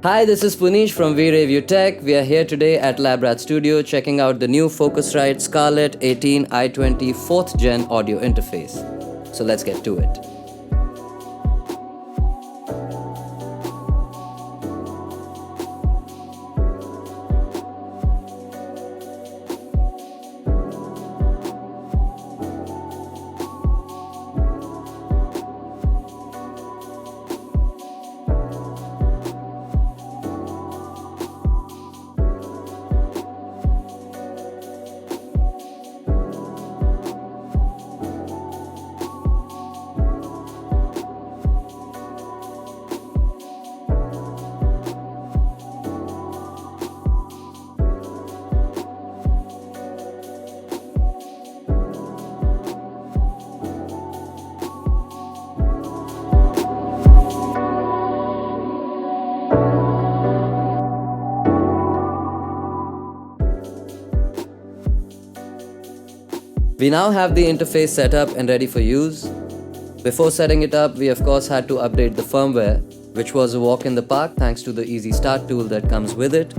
Hi, this is Punish from We Review Tech. We are here today at LabRat Studio checking out the new Focusrite Scarlett 18 i20 4th Gen audio interface. So let's get to it. We now have the interface set up and ready for use. Before setting it up, we of course had to update the firmware, which was a walk in the park thanks to the easy start tool that comes with it.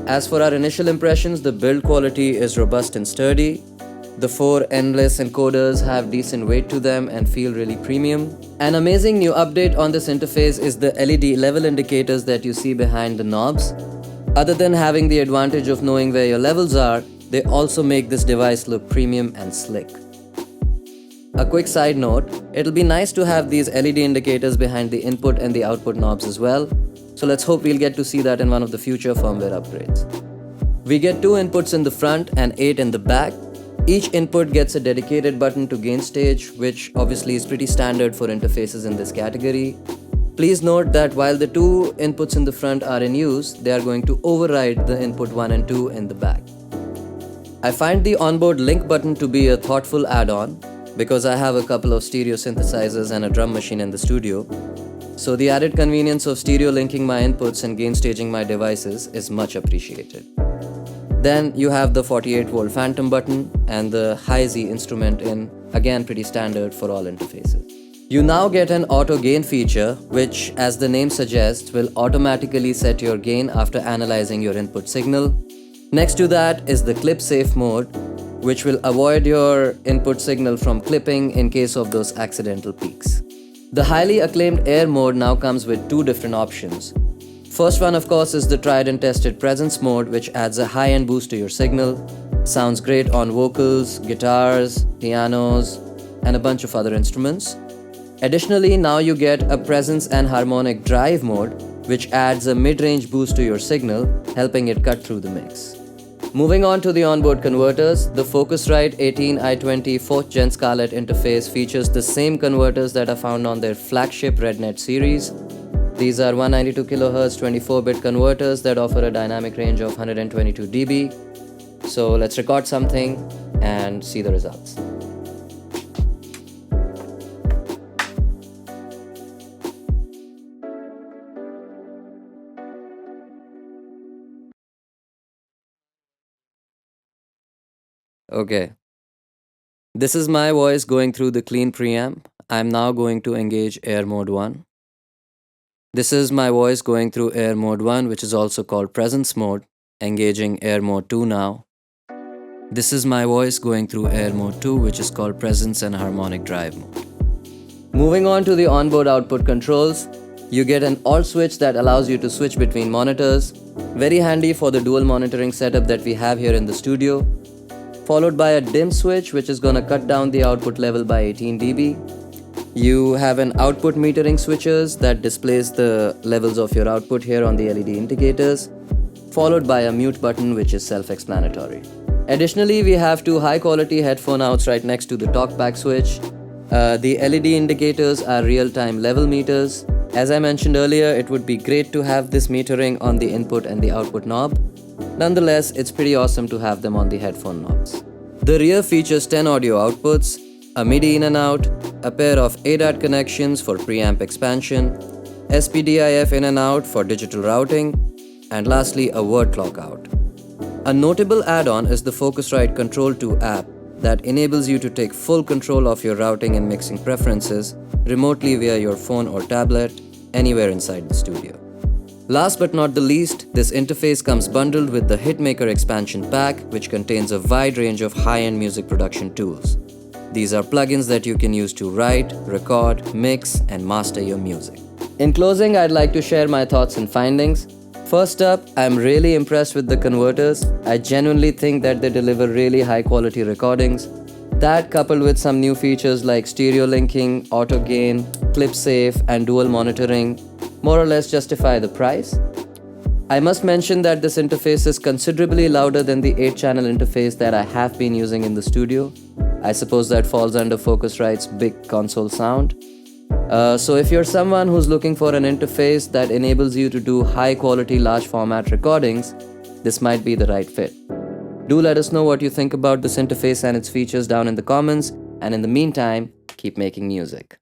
As for our initial impressions, the build quality is robust and sturdy. The 4 endless encoders have decent weight to them and feel really premium. An amazing new update on this interface is the LED level indicators that you see behind the knobs. Other than having the advantage of knowing where your levels are, they also make this device look premium and slick. A quick side note, it'll be nice to have these LED indicators behind the input and the output knobs as well, so let's hope we'll get to see that in one of the future firmware upgrades. We get 2 inputs in the front and 8 in the back. Each input gets a dedicated button to gain stage, which obviously is pretty standard for interfaces in this category. Please note that while the 2 inputs in the front are in use, they are going to override the input 1 and 2 in the back. I find the onboard link button to be a thoughtful add-on because I have a couple of stereo synthesizers and a drum machine in the studio, so the added convenience of stereo linking my inputs and gain staging my devices is much appreciated. Then you have the 48-volt phantom button and the high Z instrument in, again pretty standard for all interfaces. You now get an auto gain feature which, as the name suggests, will automatically set your gain after analyzing your input signal. Next to that is the clip safe mode, which will avoid your input signal from clipping in case of those accidental peaks. The highly acclaimed air mode now comes with 2 different options. First one of course is the tried and tested presence mode, which adds a high-end boost to your signal. Sounds great on vocals, guitars, pianos, and a bunch of other instruments. Additionally, now you get a presence and harmonic drive mode, which adds a mid-range boost to your signal, helping it cut through the mix. Moving on to the onboard converters, the Focusrite 18 i20 4th Gen Scarlett interface features the same converters that are found on their flagship RedNet series. These are 192 kHz 24-bit converters that offer a dynamic range of 122 dB. So let's record something and see the results. Okay. This is my voice going through the clean preamp. I'm now going to engage air mode 1. This is my voice going through air mode 1, which is also called presence mode, engaging air mode 2 now. This is my voice going through air mode 2, which is called presence and harmonic drive mode. Moving on to the onboard output controls, you get an alt switch that allows you to switch between monitors. Very handy for the dual monitoring setup that we have here in the studio. Followed by a dim switch, which is going to cut down the output level by 18 dB. You have an output metering switches that displays the levels of your output here on the LED indicators, followed by a mute button, which is self-explanatory. Additionally, we have 2 high-quality headphone outs right next to the talkback switch. The LED indicators are real-time level meters. As I mentioned earlier, it would be great to have this metering on the input and the output knob. Nonetheless, it's pretty awesome to have them on the headphone knobs. The rear features 10 audio outputs, a MIDI in and out, a pair of ADAT connections for preamp expansion, SPDIF in and out for digital routing, and lastly a word clock out. A notable add-on is the Focusrite Control 2 app that enables you to take full control of your routing and mixing preferences remotely via your phone or tablet anywhere inside the studio. Last but not the least, this interface comes bundled with the Hitmaker expansion pack, which contains a wide range of high-end music production tools. These are plugins that you can use to write, record, mix, and master your music. In closing, I'd like to share my thoughts and findings. First up, I'm really impressed with the converters. I genuinely think that they deliver really high-quality recordings. That, coupled with some new features like stereo linking, auto gain, clip safe, and dual monitoring, more or less justify the price. I must mention that this interface is considerably louder than the 8-channel interface that I have been using in the studio. I suppose that falls under Focusrite's big console sound. So if you're someone who's looking for an interface that enables you to do high-quality large format recordings, this might be the right fit. Do let us know what you think about this interface and its features down in the comments, and in the meantime, keep making music.